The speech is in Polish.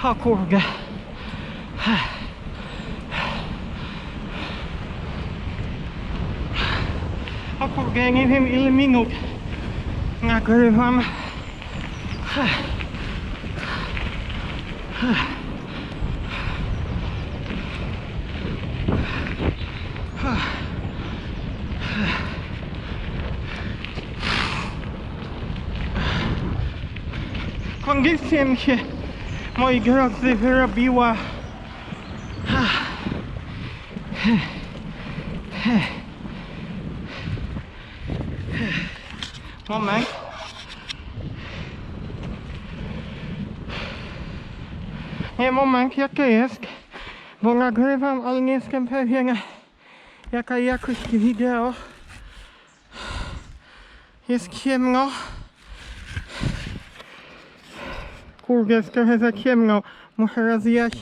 O kurde. O kurde, ja nie wiem ile minut nagrywam. Kondycja mi się, moi drodzy, wyrobiła. Moment. Nie, moment, jak to jest? Bo nagrywam, ale nie jestem pewien, jaka jakość wideo. Jest ciemno. Kurde, jest trochę za ciemno. Muszę rozjaśnić.